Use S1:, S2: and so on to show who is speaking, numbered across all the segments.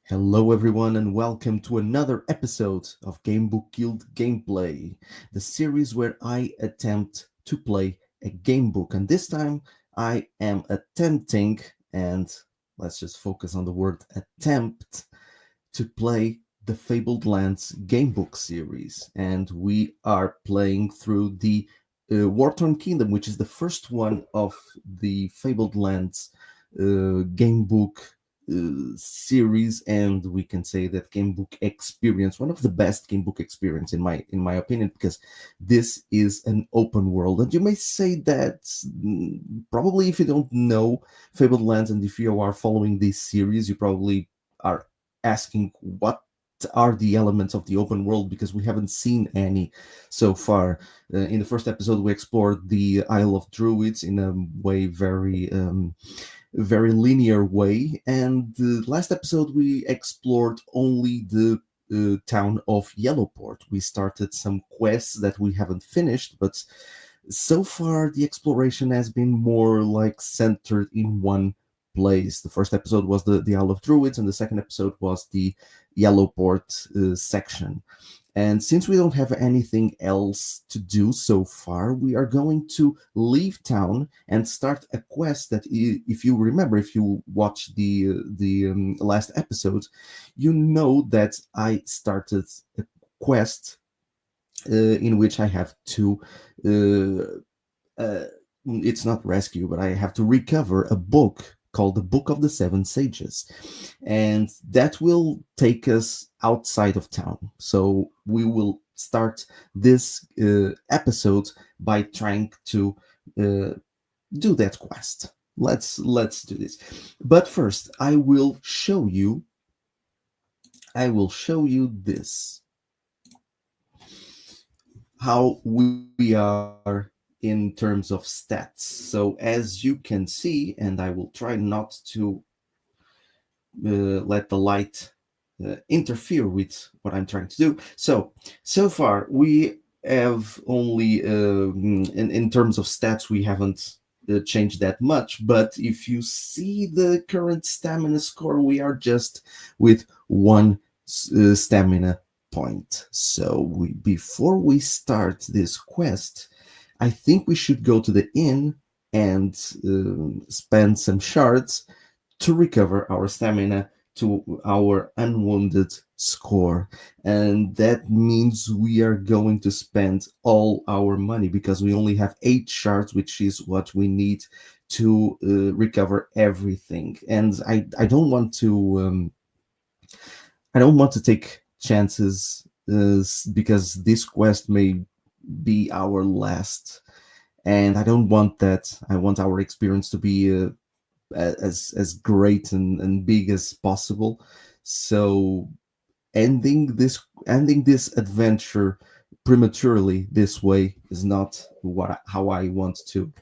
S1: Hello, everyone, and welcome to another episode of Gamebook Guild Gameplay, the series where I attempt to play a gamebook. And this time I am attempting, and let's just focus on the word attempt, to play the Fabled Lands Gamebook series. And we are playing through the War-Torn Kingdom, which is the first one of the Fabled Lands Gamebook series, and we can say that gamebook experience, one of the best gamebook experience in my opinion, because this is an open world. And you may say that probably if you don't know Fabled Lands and if you are following this series, you probably are asking what are the elements of the open world, because we haven't seen any so far. In the first episode we explored the Isle of Druids in a way very linear way, and the last episode we explored only the town of Yellowport. We started some quests that we haven't finished, but so far the exploration has been more like centered in one place. The first episode was the Isle of Druids, and the second episode was the Yellowport section. And since we don't have anything else to do so far, we are going to leave town and start a quest that, if you remember, if you watch the last episode, you know that I started a quest in which I have to. It's not rescue, but I have to recover a book called the Book of the Seven Sages, and that will take us outside of town. So we will start this episode by trying to do that quest. Let's do this. But first, I will show you this, how we are in terms of stats. So as you can see, and I will try not to let the light interfere with what I'm trying to do. So far we have only in terms of stats we haven't changed that much, but if you see the current stamina score, we are just with one stamina point. So before we start this quest, I think we should go to the inn and spend some shards to recover our stamina to our unwounded score. And that means we are going to spend all our money, because we only have 8 shards, which is what we need to recover everything. And I don't want to take chances, because this quest may be our last, and I don't want that. I want our experience to be as great and big as possible. So ending this adventure prematurely this way is not how I want to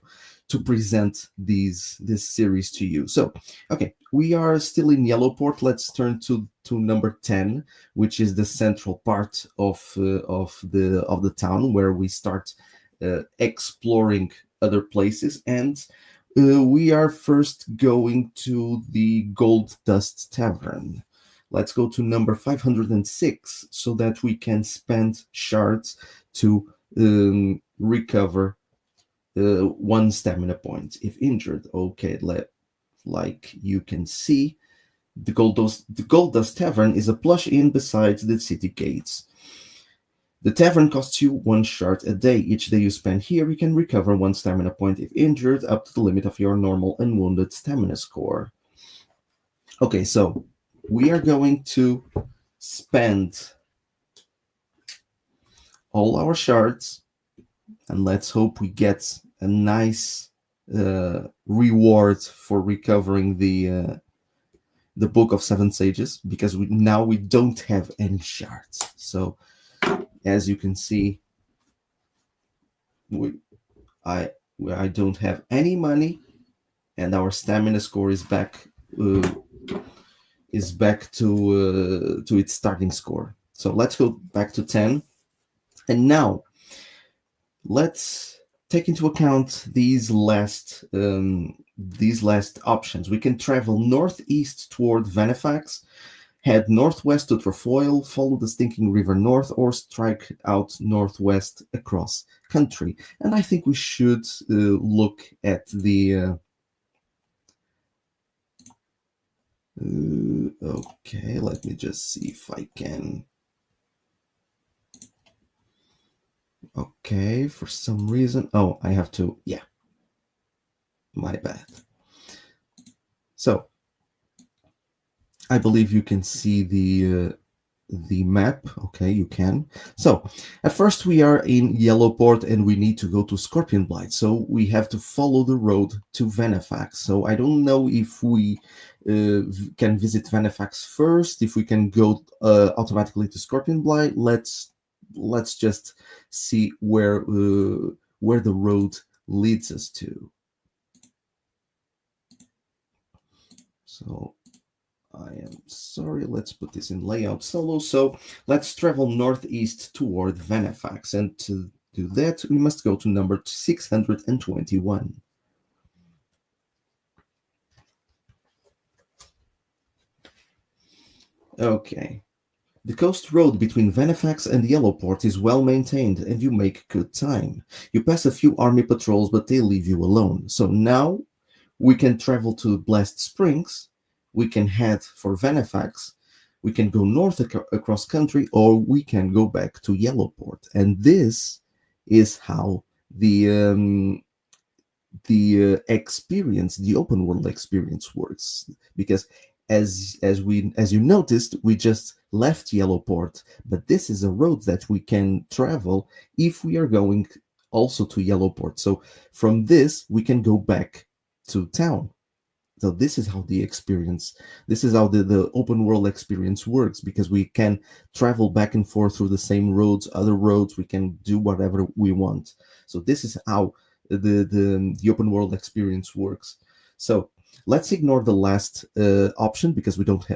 S1: present this series to you. So okay, we are still in Yellowport. Let's turn to number 10, which is the central part of the town, where we start exploring other places. And we are first going to the Gold Dust Tavern. Let's go to number 506 so that we can spend shards to recover 1 stamina point if injured. Okay, like you can see, the Gold Dust Tavern is a plush inn beside the city gates. The tavern costs you 1 shard a day. Each day you spend here, you can recover 1 stamina point if injured, up to the limit of your normal unwounded stamina score. Okay, so we are going to spend all our shards, and let's hope we get a nice reward for recovering the Book of Seven Sages, because we don't have any shards. So as you can see, I don't have any money, and our stamina score is back to its starting score. So let's go back to 10, and now let's take into account these last options. We can travel northeast toward Venefax, Head northwest to Trefoil, follow the Stinking River north, or strike out northwest across country. And I think we should look at the. Okay, let me just see if I can. Okay, for some reason. Oh, I have to. Yeah, my bad. So, I believe you can see the map. Okay, you can. So at first we are in Yellowport and we need to go to Scorpion Blight. So we have to follow the road to Venefax. So I don't know if we can visit Venefax first, if we can go automatically to Scorpion Blight. Let's just see where the road leads us to. So I am sorry, let's put this in layout solo. So let's travel northeast toward Venefax, and to do that, we must go to number 621. Okay. The coast road between Venefax and Yellowport is well maintained, and you make good time. You pass a few army patrols, but they leave you alone. So now we can travel to Blast Springs, we can head for Venefax, we can go north across country, or we can go back to Yellowport. And this is how the experience, the open world experience works. Because as you noticed, we just left Yellowport, but this is a road that we can travel if we are going also to Yellowport. So from this we can go back to town. So this is how the open world experience works, because we can travel back and forth through the same roads, other roads, we can do whatever we want. So this is how the open world experience works. So let's ignore the last option, because we don't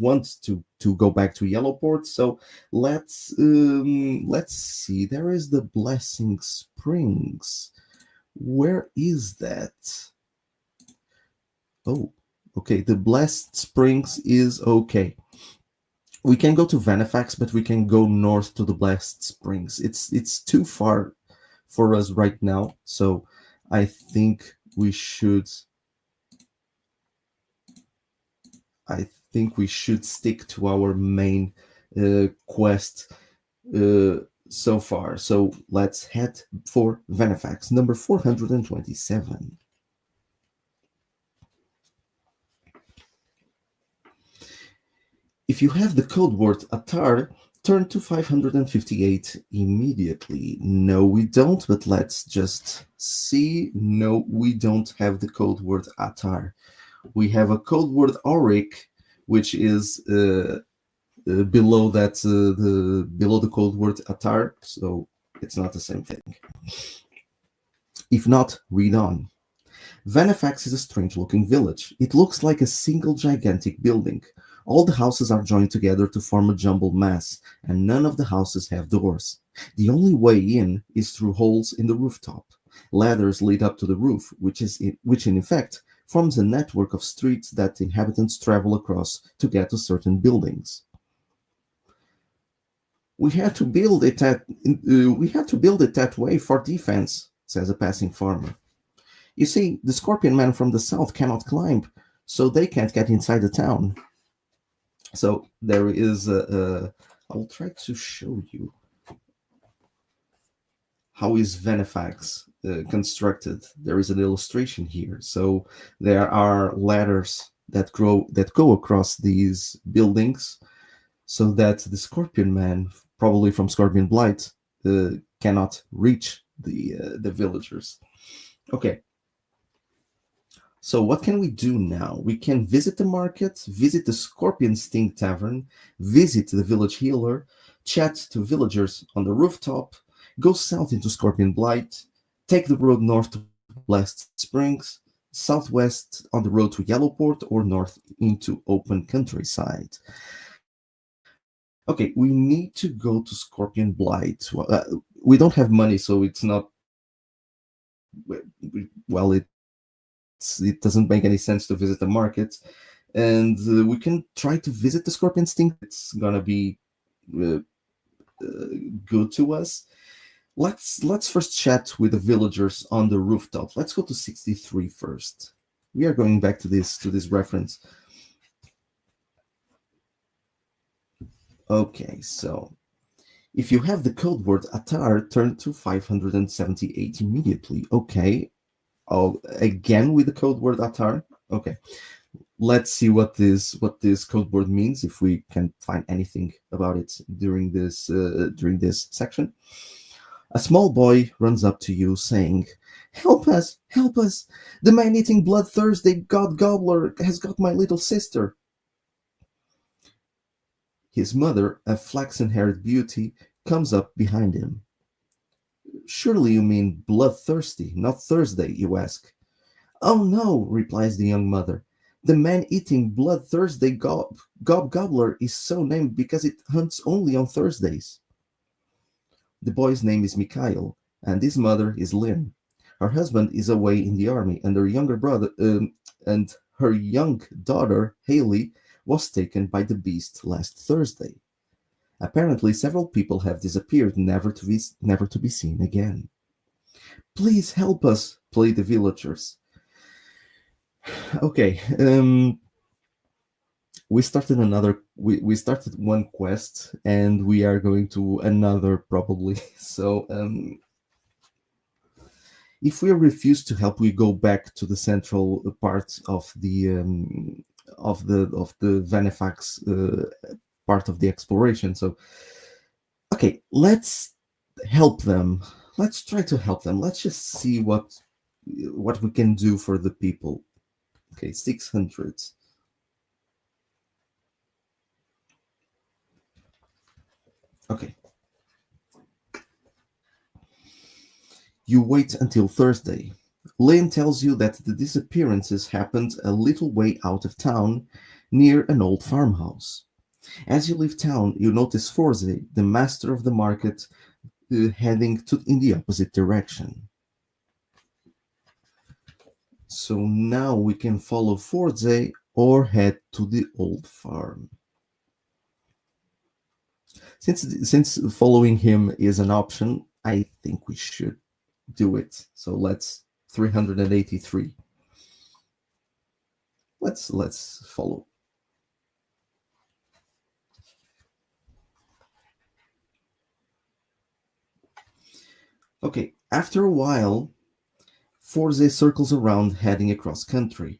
S1: want to go back to Yellowport. So let's see. There is the Blessing Springs. Where is that? Oh, okay. The Blessed Springs is okay. We can go to Venefax, but we can go north to the Blessed Springs. It's too far for us right now, so I think we should. I think we should stick to our main quest so far. So let's head for Venefax, number 427. If you have the code word Atar, turn to 558 immediately. No, we don't, but let's just see. No, we don't have the code word Atar. We have a code word Auric, which is below the code word Atar, so it's not the same thing. If not, read on. Venefax is a strange-looking village. It looks like a single gigantic building. All the houses are joined together to form a jumbled mass, and none of the houses have doors. The only way in is through holes in the rooftop. Ladders lead up to the roof, which in effect forms a network of streets that inhabitants travel across to get to certain buildings. We had to build it that way for defense, says a passing farmer. You see, the Scorpion men from the south cannot climb, so they can't get inside the town. So there is I'll try to show you how is Venefax constructed. There is an illustration here. So there are ladders that go across these buildings, so that the Scorpion man, probably from Scorpion Blight, cannot reach the villagers. Okay. So what can we do now? We can visit the market, visit the Scorpion Sting Tavern, visit the village healer, chat to villagers on the rooftop, go south into Scorpion Blight, take the road north to Blast Springs, southwest on the road to Yellowport, or north into open countryside. Okay, we need to go to Scorpion Blight. We don't have money, so it's not. Well, it doesn't make any sense to visit the market. and we can try to visit the Scorpion Stink. It's gonna be uh, good to us. Let's first chat with the villagers on the rooftop. Let's go to 63 first. We are going back to this reference. Okay, so if you have the code word Atar, turn to 578 immediately. Okay. Oh, again with the code word Atar. Okay. Let's see what this code word means, if we can find anything about it during this section. A small boy runs up to you saying, "Help us! Help us! The man-eating bloodthirsty god gobbler has got my little sister." His mother, a flaxen-haired beauty, comes up behind him. "Surely you mean bloodthirsty, not Thursday," you ask. "Oh no," replies the young mother. "The man-eating bloodthirsty gobbler is so named because it hunts only on Thursdays." The boy's name is Mikhail, and his mother is Lynn. Her husband is away in the army, and her young daughter Haley was taken by the beast last Thursday. Apparently, several people have disappeared, never to be seen again. "Please help us," plead the villagers. Okay, we started one quest, and we are going to another probably. So if we refuse to help, we go back to the central part of the Venefax part of the exploration. So okay, let's help them. Let's try to help them. Let's just see what we can do for the people. Okay, 600. Okay. You wait until Thursday. Lane tells you that the disappearances happened a little way out of town, near an old farmhouse. As you leave town, you notice Forze, the master of the market, heading in the opposite direction. So now we can follow Forze or head to the old farm. Since following him is an option, I think we should do it. So let's 383. Let's follow. Okay, after a while, Forze circles around, heading across country.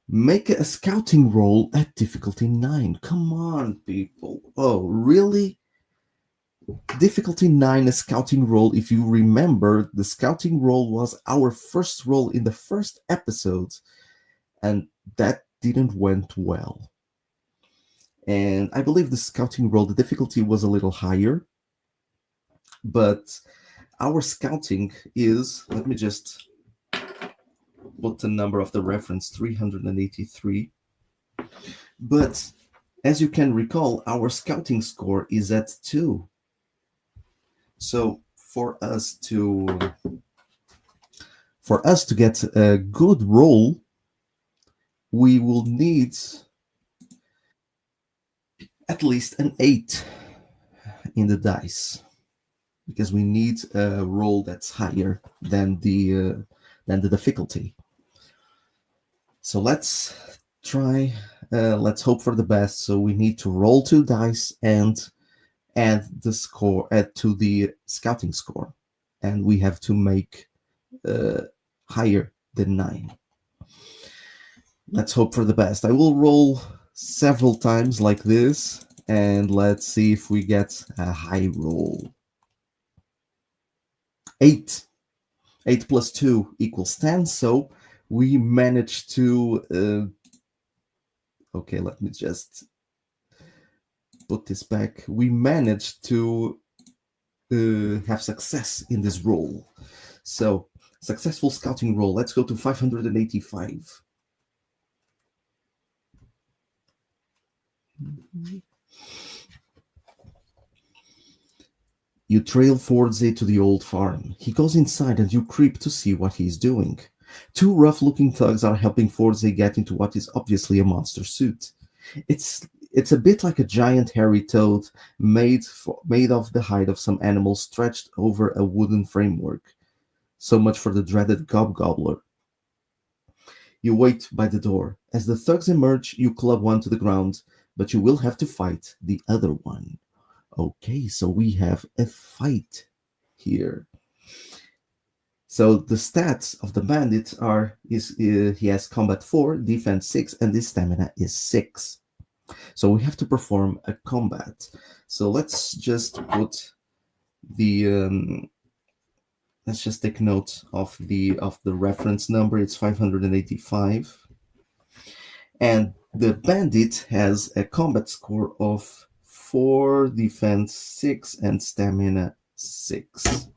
S1: Make a scouting roll at difficulty 9. Come on, people. Oh, really? Difficulty 9, a scouting roll. If you remember, the scouting roll was our first roll in the first episode, and that didn't went well. And I believe the scouting roll, the difficulty was a little higher, but our scouting is, let me just put the number of the reference, 383. But as you can recall, our scouting score is at 2. So for us to get a good roll, we will need at least an 8 in the dice, because we need a roll that's higher than the difficulty. So let's try. Let's hope for the best. So we need to roll 2 dice and add to the scouting score, and we have to make higher than 9. Let's hope for the best. I will roll several times like this, and let's see if we get a high roll. 8. 8 plus 2 equals 10, so we managed to... okay, let me just put this back. We managed to have success in this roll. So, successful scouting roll. Let's go to 585. You trail Forze to the old farm. He goes inside and you creep to see what he's doing. Two rough-looking thugs are helping Forze get into what is obviously a monster suit. It's a bit like a giant hairy toad made of the hide of some animal stretched over a wooden framework. So much for the dreaded gobgobbler. You wait by the door. As the thugs emerge, you club one to the ground, but you will have to fight the other one. Okay, so we have a fight here. So the stats of the bandit he has combat 4, defense 6, and his stamina is 6. So we have to perform a combat. So let's just put the let's just take note of the reference number. It's 585, and the bandit has a combat score of 4, defense 6, and stamina 6.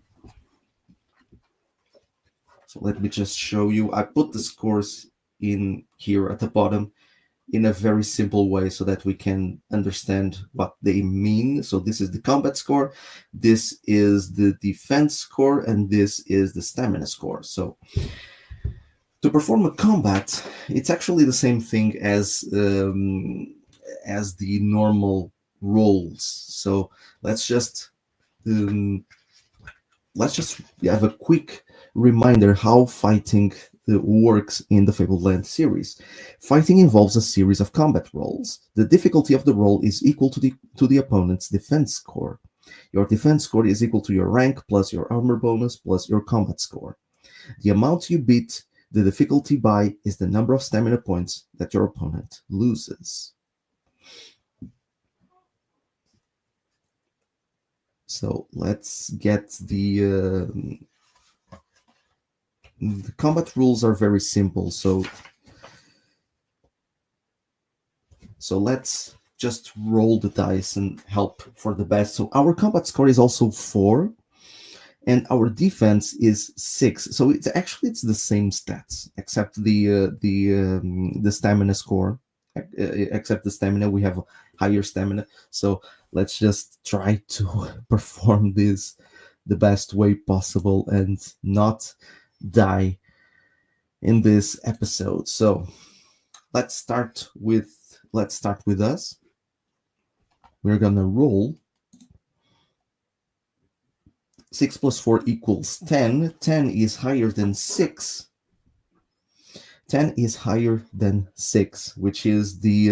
S1: So let me just show you. I put the scores in here at the bottom in a very simple way so that we can understand what they mean. So this is the combat score, this is the defense score, and this is the stamina score. So to perform a combat, it's actually the same thing as the normal rolls. So let's just have a quick reminder how fighting works in the Fabled Lands series. Fighting involves a series of combat rolls. The difficulty of the roll is equal to the opponent's defense score. Your defense score is equal to your rank plus your armor bonus plus your combat score. The amount you beat the difficulty by is the number of stamina points that your opponent loses. So let's get the combat rules are very simple. So let's just roll the dice and hope for the best. So our combat score is also 4, and our defense is 6. So it's the same stats except the stamina score. Except the stamina, we have higher stamina. So let's just try to perform this the best way possible and not die in this episode. So let's start with us. We're gonna roll. 6 plus 4 equals 10. 10 is higher than 6. 10 is higher than 6, which is the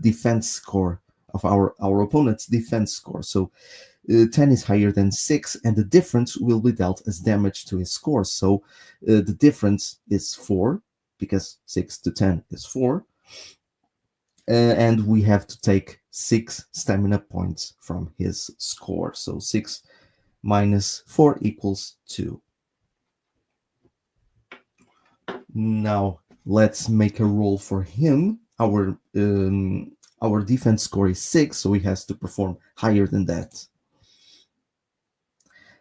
S1: defense score of our opponent's defense score. So 10 is higher than 6, and the difference will be dealt as damage to his score. So the difference is 4, because 6 to 10 is 4. And we have to take 6 stamina points from his score. So 6 minus 4 equals 2. Now let's make a roll for him. Our defense score is 6, so he has to perform higher than that.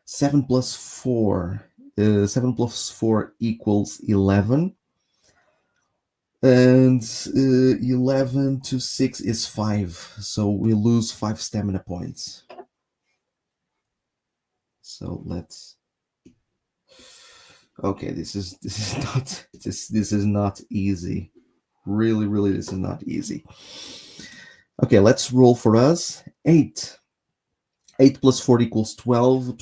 S1: 7 plus 4. 7 plus 4 equals 11. And 11 to 6 is 5. So we lose 5 stamina points. So let's... Okay, this is not easy. Really, this is not easy. Okay, let's roll for us. 8. 8 plus 4 equals 12.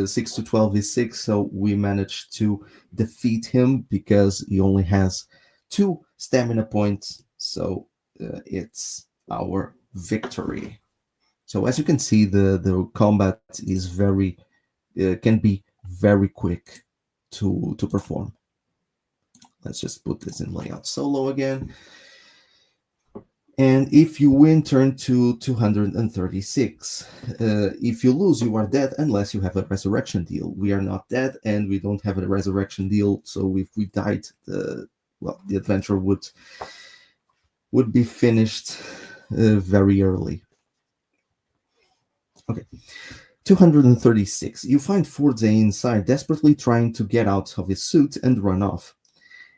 S1: 6 to 12 is 6. So we managed to defeat him because he only has 2 stamina points. So it's our victory. So as you can see, the combat is can be very quick to perform. Let's just put this in layout solo again. And if you win, turn to 236. If you lose, you are dead unless you have a resurrection deal. We are not dead, and we don't have a resurrection deal. So if we died, the adventure would be finished very early. Okay. 236. You find Forze inside, desperately trying to get out of his suit and run off.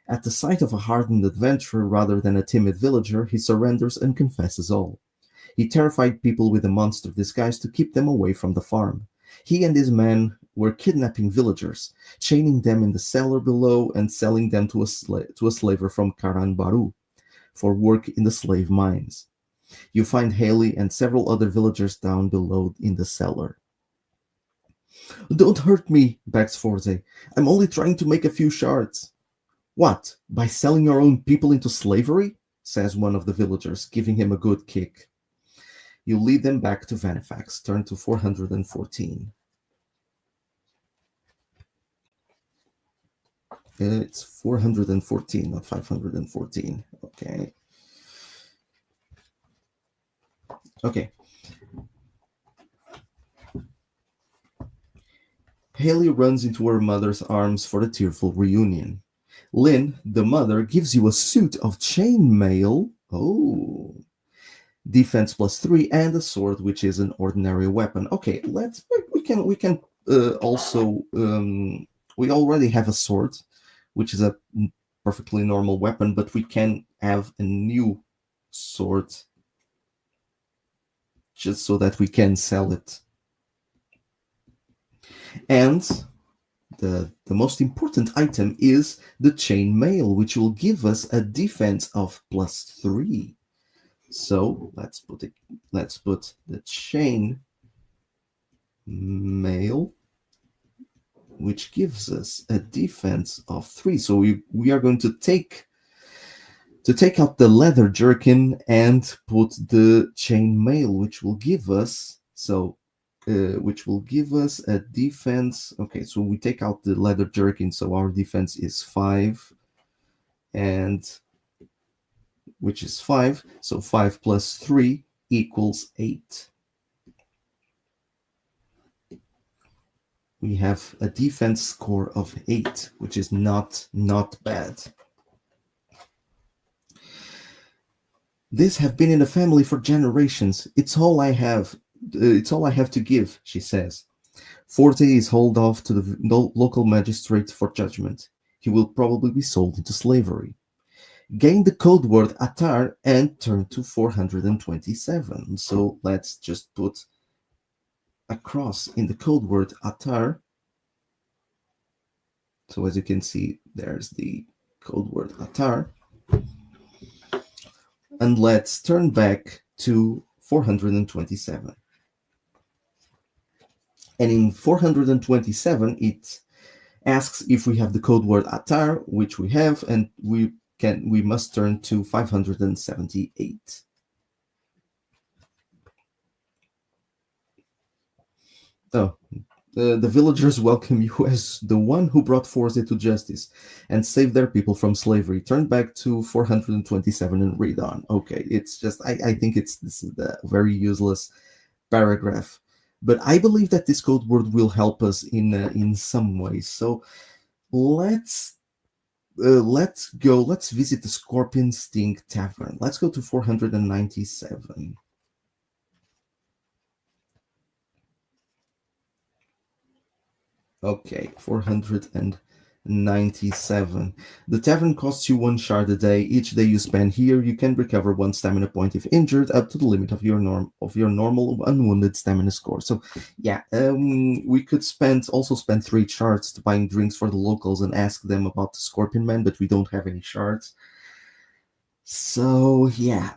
S1: At the sight of a hardened adventurer rather than a timid villager, he surrenders and confesses all. He terrified people with a monster disguise to keep them away from the farm. He and his men were kidnapping villagers, chaining them in the cellar below, and selling them to a slaver from Karanbaru for work in the slave mines. You find Haley and several other villagers down below in the cellar. "Don't hurt me," begs Forze. "I'm only trying to make a few shards." "What, by selling your own people into slavery?" says one of the villagers, giving him a good kick. You lead them back to Venefax. Turn to 414. It's 414, not 514. Okay. Okay. Haley runs into her mother's arms for a tearful reunion. Lynn, the mother, gives you a suit of chainmail. Oh. Defense +3 and a sword, which is an ordinary weapon. Okay, we can also we already have a sword, which is a perfectly normal weapon, but we can have a new sword just so that we can sell it. And the most important item is the chainmail, which will give us a defense of +3. So let's put the chain mail, which gives us a defense of 3. So we are going to take out the leather jerkin and put the chain mail, which will give us a defense. Okay, so we take out the leather jerkin, so our defense is 5, and which is 5. So 5 plus 3 equals 8. We have a defense score of 8, which is not bad. "This have been in the family for generations. It's all I have to give," she says. Forte is hauled off to the local magistrate for judgment. He will probably be sold into slavery. Gain the code word Atar and turn to 427. So let's just put a cross in the code word Atar. So as you can see, there's the code word Atar. And let's turn back to 427. And in 427, it asks if we have the code word Atar, which we have, and we must turn to 578. Oh, the villagers welcome you as the one who brought Forza to justice and saved their people from slavery. Turn back to 427 and read on. Okay, it's just I think this is a very useless paragraph, but I believe that this code word will help us in some ways. So let's go. Let's visit the Scorpion Sting Tavern. Let's go to 497. Okay, 497. The tavern costs you 1 shard a day. Each day you spend here, you can recover 1 stamina point if injured, up to the limit of your normal unwounded stamina score. So yeah, we could also spend 3 shards to buying drinks for the locals and ask them about the Scorpion Man, but we don't have any shards. So yeah,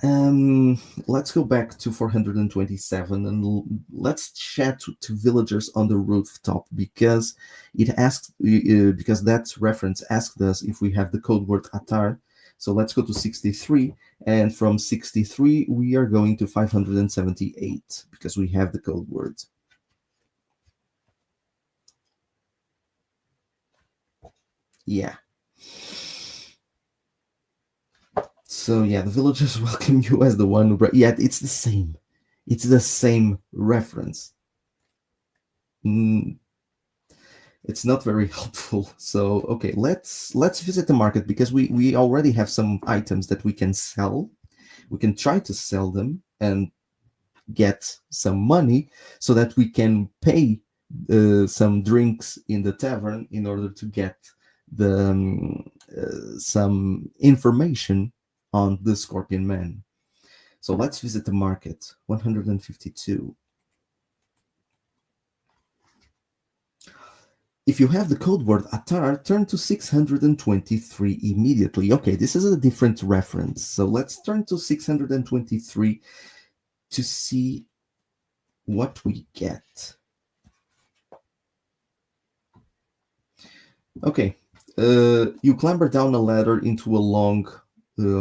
S1: let's go back to 427 and let's chat to villagers on the rooftop, because it asks because that reference asked us if we have the code word Atar. So let's go to 63, and from 63 we are going to 578 because we have the code word. Yeah. So yeah, the villagers welcome you as the one who yeah, it's the same. It's the same reference. It's not very helpful. So okay, let's visit the market, because we already have some items that we can sell. We can try to sell them and get some money so that we can pay some drinks in the tavern in order to get the some information on the Scorpion Man. So let's visit the market. 152. If you have the code word Atar, turn to 623 immediately. Okay, this is a different reference. So let's turn to 623 to see what we get. Okay, you clamber down a ladder into a long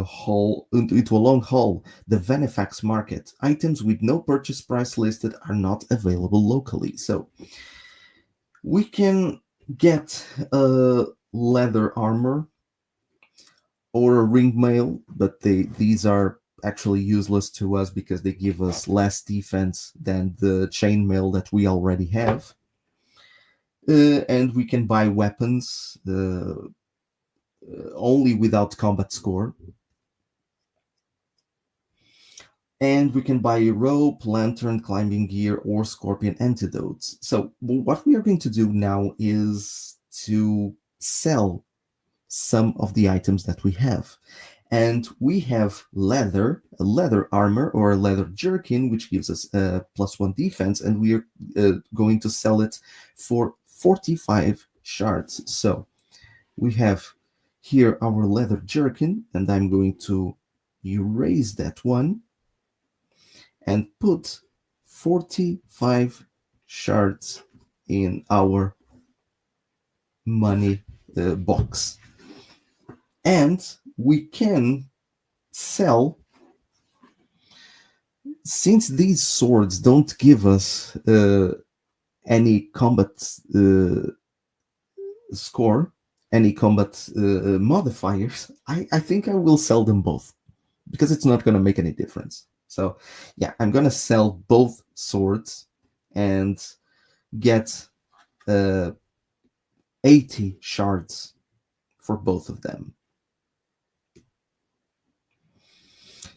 S1: hall, into a long hall. The Venefax market. Items with no purchase price listed are not available locally. So we can get a leather armor or a ring mail, but these are actually useless to us because they give us less defense than the chainmail that we already have. And we can buy weapons only without combat score. And we can buy a rope, lantern, climbing gear, or scorpion antidotes. So what we are going to do now is to sell some of the items that we have. And we have leather, a leather armor or a leather jerkin, which gives us a +1 defense, and we are going to sell it for 45 shards. So we have here our leather jerkin, and I'm going to erase that one and put 45 shards in our money box. And we can sell, since these swords don't give us any combat score, any combat modifiers, I think I will sell them both because it's not going to make any difference. So yeah, I'm going to sell both swords and get 80 shards for both of them.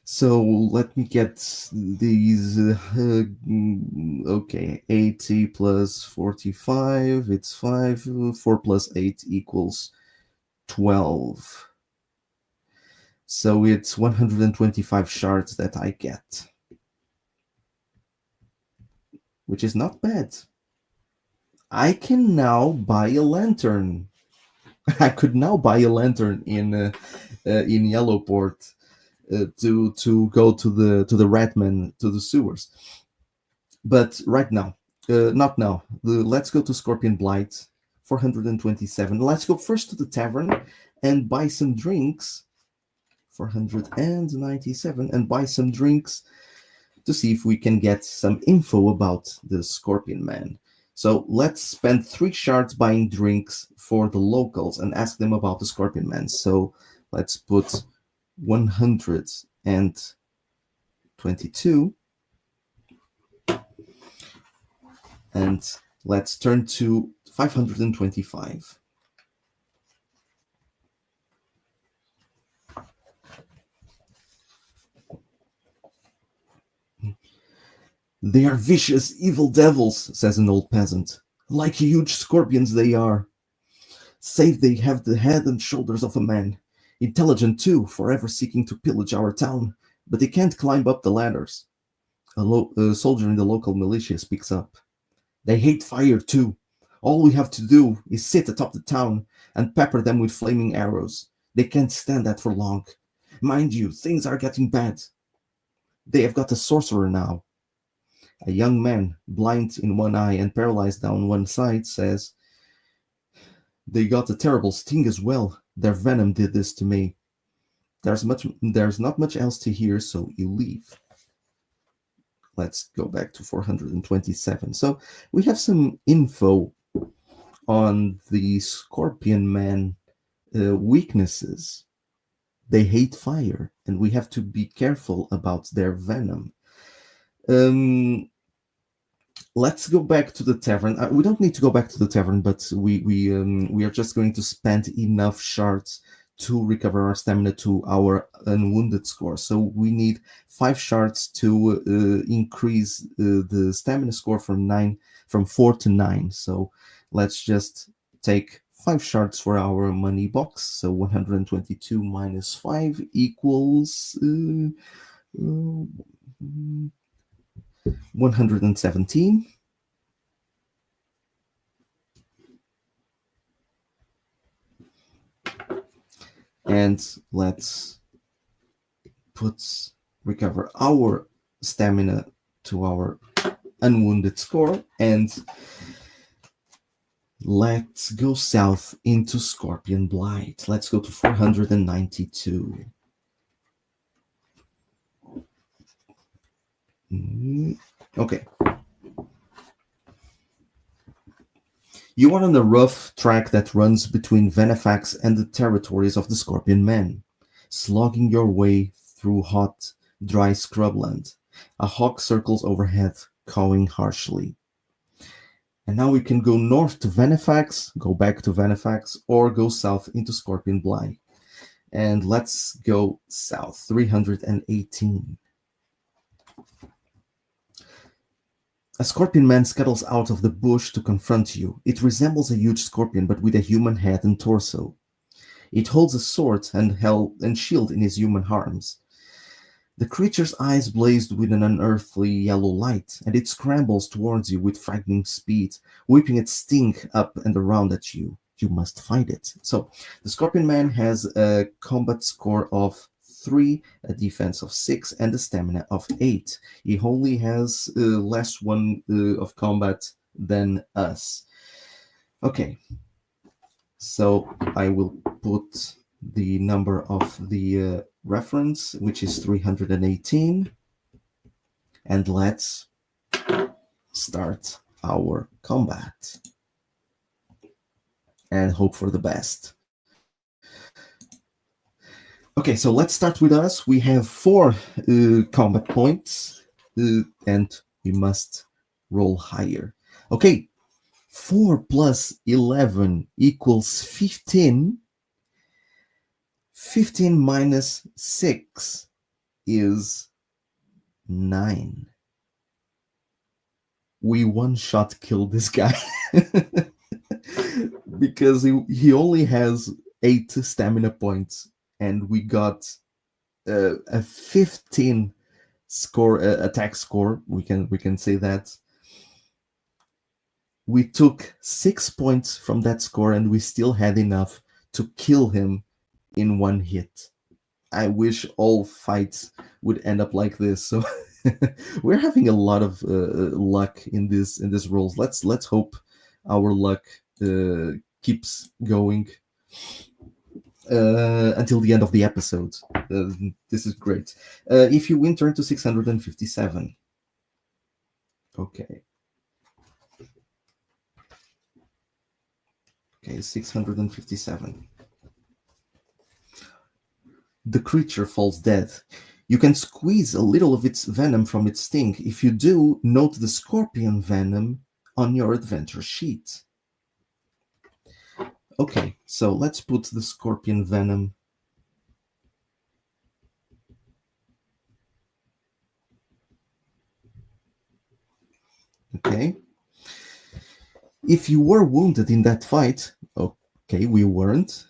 S1: So let me get these. Okay, 80 plus 45, it's 5. 4 plus 8 equals 12. So it's 125 shards that I get, which is not bad. I can now buy a lantern. I could now buy a lantern in Yellowport to go to the Ratman, to the sewers. But right now, not now. Let's go to Scorpion Blight, 427. Let's go first to the tavern and buy some drinks, 497, and buy some drinks to see if we can get some info about the Scorpion Man. So let's spend 3 shards buying drinks for the locals and ask them about the Scorpion Man. So let's put 122. And let's turn to 525. They are vicious, evil devils, says an old peasant. Like huge scorpions they are. Save they have the head and shoulders of a man. Intelligent too, forever seeking to pillage our town, but they can't climb up the ladders. A soldier in the local militia speaks up. They hate fire too. All we have to do is sit atop the town and pepper them with flaming arrows. They can't stand that for long. Mind you, things are getting bad. They have got a sorcerer now. A young man, blind in one eye and paralyzed down one side, says, they got a terrible sting as well. Their venom did this to me. There's not much else to hear, so you leave. Let's go back to 427. So we have some info on the Scorpion Man weaknesses. They hate fire, and we have to be careful about their venom. Let's go back to the tavern. We don't need to go back to the tavern, but we are just going to spend enough shards to recover our stamina to our unwounded score. So we need 5 shards to increase the stamina score from 4 to 9. So let's just take 5 shards for our money box. So 122 minus 5 equals 117. And let's recover our stamina to our unwounded score, and let's go south into Scorpion Blight. Let's go to 492. Okay. You are on a rough track that runs between Venefax and the territories of the Scorpion Men, slogging your way through hot, dry scrubland. A hawk circles overhead, cawing harshly. And now we can go north to Venefax, go back to Venefax, or go south into Scorpion Blight. And let's go south, 318. A scorpion man scuttles out of the bush to confront you. It resembles a huge scorpion, but with a human head and torso. It holds a sword and shield in his human arms. The creature's eyes blazed with an unearthly yellow light, and it scrambles towards you with frightening speed, whipping its sting up and around at you. You must fight it. So, the Scorpion Man has a combat score of 3, a defense of 6, and a stamina of 8. He only has less one of combat than us. Okay, so I will put the number of the reference, which is 318, and let's start our combat and hope for the best. Okay, so let's start with us. We have 4 combat points, and we must roll higher. Okay, 4 plus 11 equals 15. 15 minus 6 is 9. We one-shot killed this guy because he only has 8 stamina points, and we got a 15 score attack score. We can say that. We took 6 points from that score, and we still had enough to kill him in one hit. I wish all fights would end up like this. So we're having a lot of luck in this rolls. Let's hope our luck keeps going until the end of the episode. This is great. If you win, turn to 657. Okay. Okay, 657. The creature falls dead. You can squeeze a little of its venom from its sting. If you do, note the scorpion venom on your adventure sheet. Okay, so let's put the scorpion venom. Okay. If you were wounded in that fight, okay, we weren't.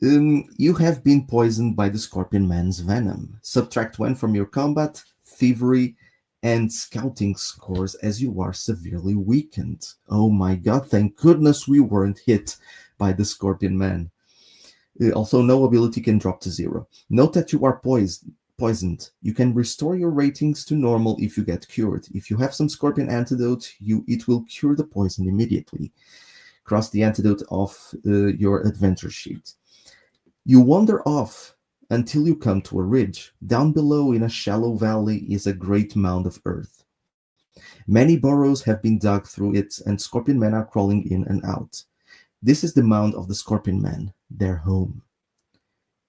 S1: You have been poisoned by the Scorpion Man's venom. Subtract 1 from your combat, thievery, and scouting scores as you are severely weakened. Oh my god, thank goodness we weren't hit by the Scorpion Man. Also, no ability can drop to 0. Note that you are poisoned. You can restore your ratings to normal if you get cured. If you have some Scorpion antidote, it will cure the poison immediately. Cross the antidote off your adventure sheet. You wander off until you come to a ridge. Down below in a shallow valley is a great mound of earth. Many burrows have been dug through it, and scorpion men are crawling in and out. This is the mound of the Scorpion Men, their home.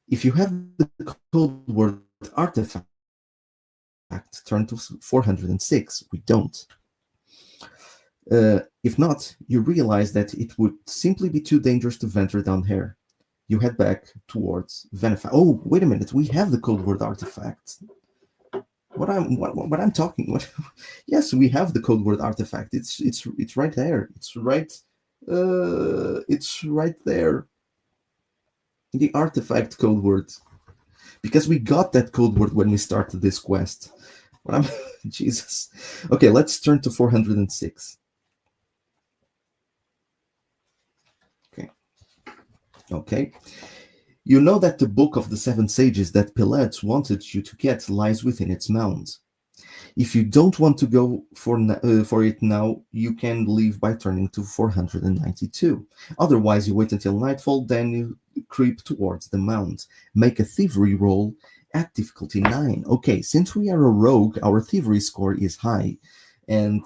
S1: If you have the code word artifact, turn to 406. We don't. If not, you realize that it would simply be too dangerous to venture down here. You head back towards Venefax. Oh, wait a minute. We have the code word artifact. What I'm talking? What? Yes, we have the code word artifact. It's right there. It's right there. The artifact code word. Because we got that code word when we started this quest. Jesus. Okay, let's turn to 406. Okay. You know that the Book of the Seven Sages that Pilet wanted you to get lies within its mound. If you don't want to go for it now, you can leave by turning to 492. Otherwise, you wait until nightfall, then you creep towards the mound. Make a thievery roll at difficulty 9. Okay, since we are a rogue, our thievery score is high. And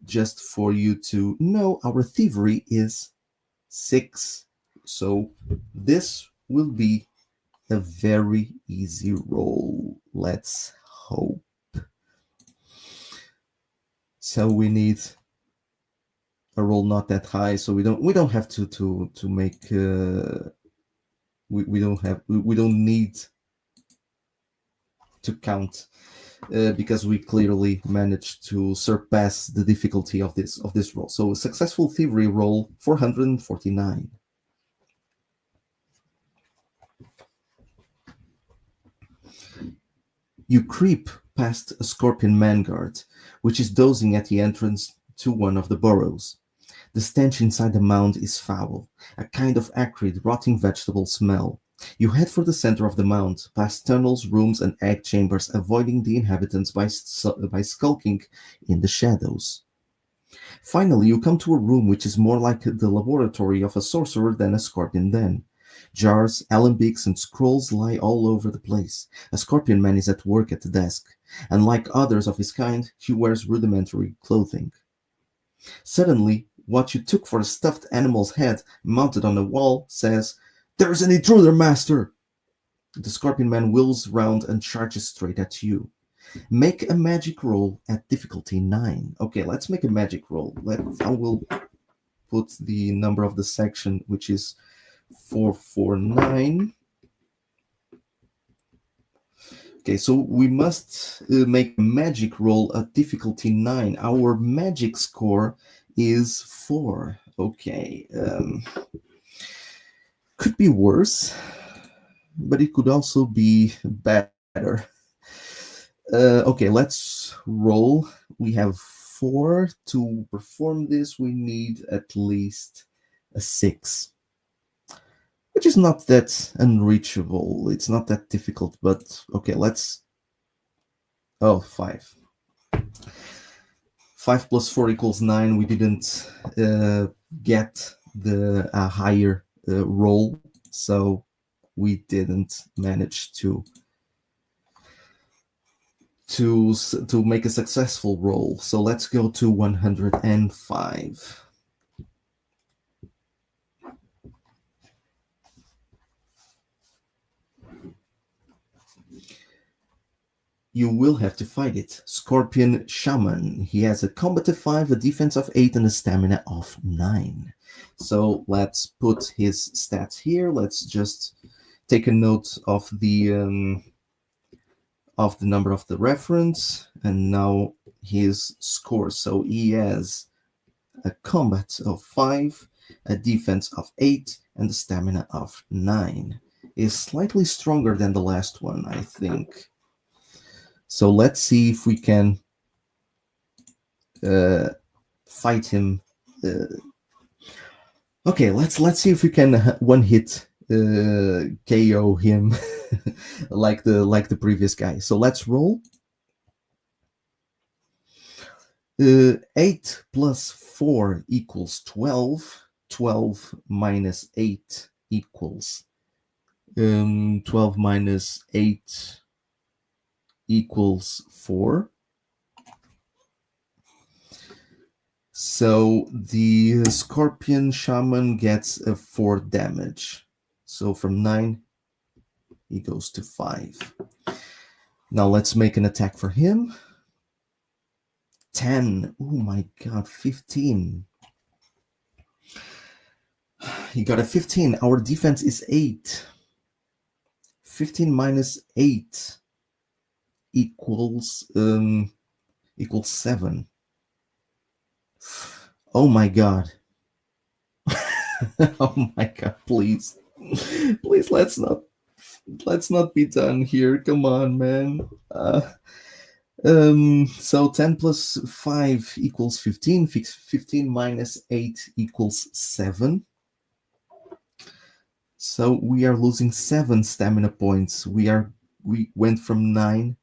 S1: just for you to know, our thievery is 6. So this will be a very easy roll. Let's hope. So we need a roll not that high, so we don't have to make we don't need to count because we clearly managed to surpass the difficulty of this roll. So a successful thievery roll 449. You creep past a scorpion manguard, which is dozing at the entrance to one of the burrows. The stench inside the mound is foul, a kind of acrid, rotting vegetable smell. You head for the center of the mound, past tunnels, rooms, and egg chambers, avoiding the inhabitants by skulking in the shadows. Finally, you come to a room which is more like the laboratory of a sorcerer than a scorpion den. Jars, alembics, and scrolls lie all over the place. A scorpion man is at work at the desk, and like others of his kind, he wears rudimentary clothing. Suddenly, what you took for a stuffed animal's head mounted on a wall says, "There's an intruder, master!" The scorpion man wheels round and charges straight at you. Make a magic roll at difficulty 9. Okay, let's make a magic roll. I will put the number of the section, which is 449. Okay, so we must make a magic roll at difficulty 9. Our magic score is 4. Okay. Could be worse, but it could also be better. Okay, let's roll. We have 4. To perform this, we need at least a 6. Which is not that unreachable. It's not that difficult, but okay, let's... Oh, 5. 5 plus 4 equals 9. We didn't get the higher roll, so we didn't manage to make a successful roll. So let's go to 105. You will have to fight it. Scorpion Shaman. He has a combat of 5, a defense of 8, and a stamina of 9. So let's put his stats here. Let's just take a note of the number of the reference, and now his score. So he has a combat of 5, a defense of 8, and a stamina of 9. Is slightly stronger than the last one, I think. So let's see if we can fight him. Okay, let's see if we can one hit KO him like the previous guy. So let's roll. 8 plus 4 equals 12. 12 minus 8 equals 12 minus 8 equals 4. So the Scorpion Shaman gets a 4 damage. So from 9, he goes to 5. Now let's make an attack for him. 10. Oh my god, 15. He got a 15. Our defense is 8. 15 minus 8 equals 7. Oh my god. Oh my god, please. Please, let's not be done here. Come on, man. So 10 plus 5 equals 15. 15 minus 8 equals 7. So we are losing 7 stamina points. We went from 9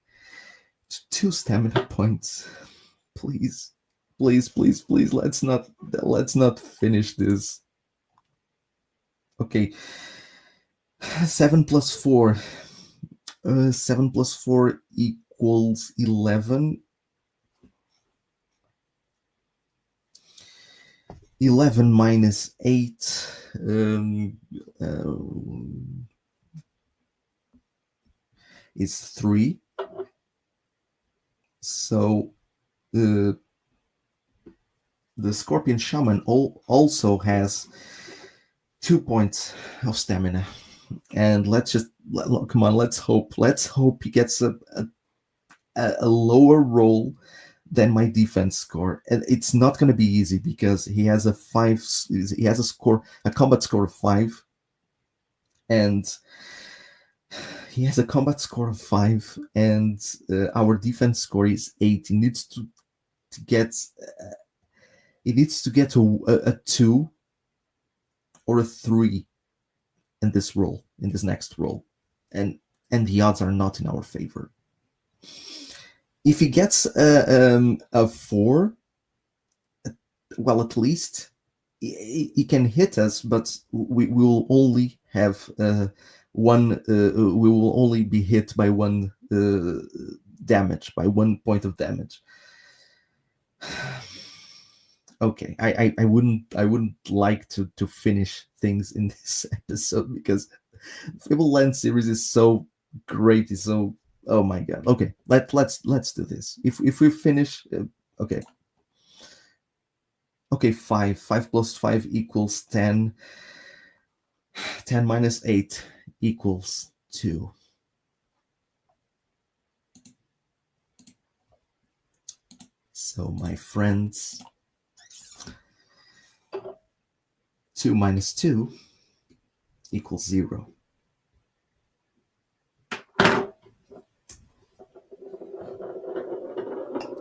S1: to 2 stamina points. Please, please, please, please. Let's not finish this. Okay, 7 plus 4. 7 plus 4 equals 11. 11 minus 8 uh, is 3. So the Scorpion Shaman also has 2 points of stamina. And come on, let's hope he gets a lower roll than my defense score. And it's not going to be easy because he has a combat score of 5, and our defense score is 8. He needs to get a 2 or a 3 in this next roll, and the odds are not in our favor. If he gets a 4, well, at least he can hit us, but we will only have one. We will only be hit by one damage, by 1 point of damage. Okay, I wouldn't like to finish things in this episode because Fabled Lands series is so great. It's so, oh my god. Okay, let's do this. If we finish, okay. Okay, 5. 5 plus 5 equals 10. 10 minus 8 equals 2. So, my friends, 2 minus 2 equals 0.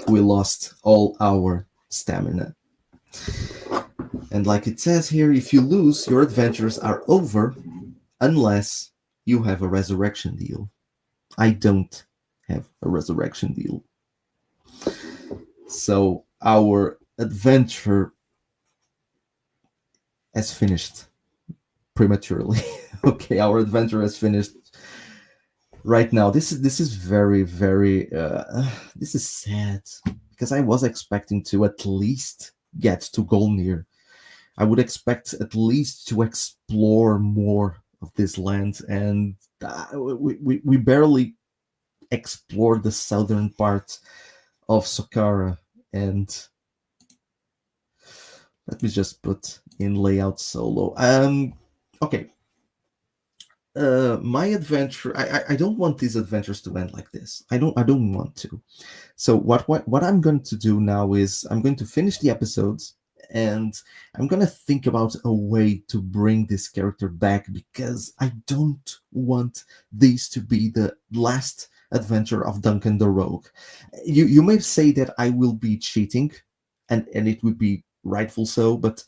S1: We lost all our stamina. And like it says here, if you lose, your adventures are over unless you have a resurrection deal. I don't have a resurrection deal. So our adventure has finished prematurely. Okay, our adventure has finished right now. This is very, very this is sad because I was expecting to at least get to Golnir. I would expect at least to explore more of this land, and we barely explored the southern part of Socara. And let me just put in layout solo. Okay. My adventure. I don't want these adventures to end like this. I don't want to. So what I'm going to do now is I'm going to finish the episodes, and I'm going to think about a way to bring this character back because I don't want these to be the last adventure of Duncan the Rogue. You may say that I will be cheating, and it would be rightful so, but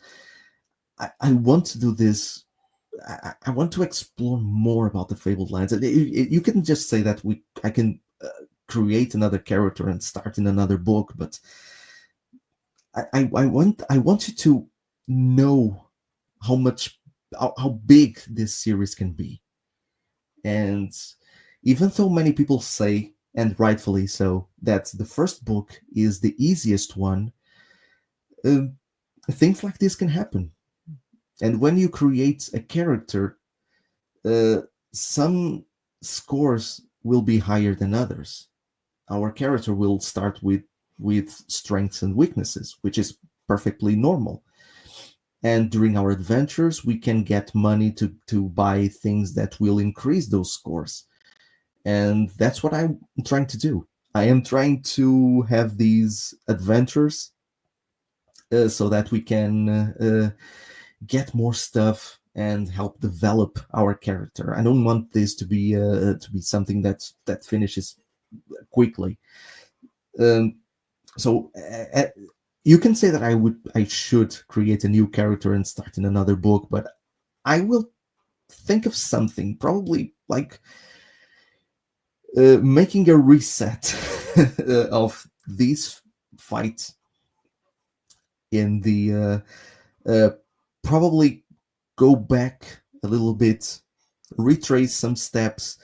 S1: I want to do this. I want to explore more about the Fabled Lands. You can just say that I can create another character and start in another book, but I want you to know how big this series can be. And even though many people say, and rightfully so, that the first book is the easiest one, things like this can happen. And when you create a character, some scores will be higher than others. Our character will start with strengths and weaknesses, which is perfectly normal. And during our adventures, we can get money to buy things that will increase those scores. And that's what I'm trying to do. I am trying to have these adventures so that we can get more stuff and help develop our character. I don't want this to be something that finishes quickly. So you can say that I should create a new character and start in another book, but I will think of something, probably like making a reset of these fights in the probably go back a little bit, retrace some steps,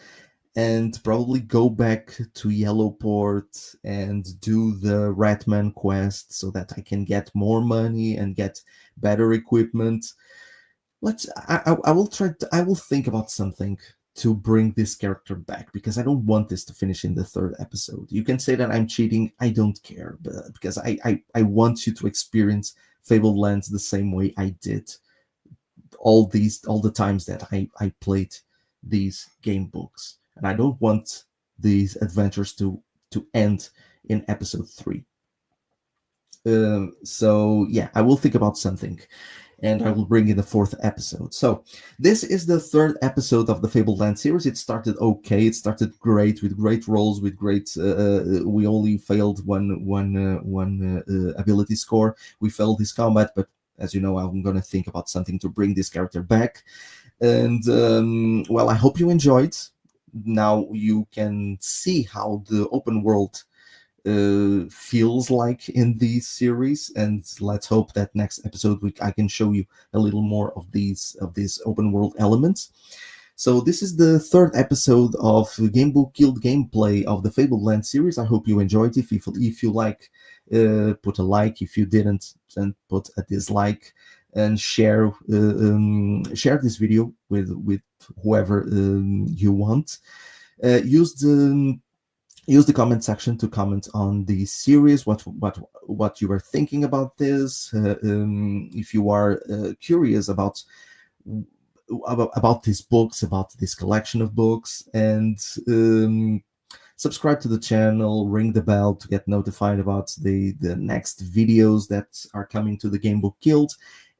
S1: and probably go back to Yellowport and do the Ratman quest so that I can get more money and get better equipment. I will try to, I will think about something to bring this character back, because I don't want this to finish in the third episode. You can say that I'm cheating, I don't care, but because I want you to experience Fabled Lands the same way I did all the times that I played these game books. And I don't want these adventures to end in episode 3. So yeah, I will think about something, and I will bring in the fourth episode. So this is the third episode of the Fabled Land series. It started okay. It started great, with great rolls, with great. We only failed one ability score. We failed this combat, but as you know, I'm gonna think about something to bring this character back. And well, I hope you enjoyed. Now you can see how the open world feels like in these series, and let's hope that next episode I can show you a little more of these open world elements. So this is the third episode of Gamebook Guild gameplay of the Fabled Land series. I hope you enjoyed it. If you like, put a like. If you didn't, then put a dislike, and share this video with whoever you want. Use the comment section to comment on the series, what you are thinking about this. If you are curious about these books, about this collection of books, and subscribe to the channel, ring the bell to get notified about the next videos that are coming to the Gamebook Guild.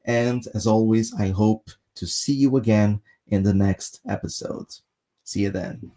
S1: And as always, I hope to see you again in the next episode. See you then.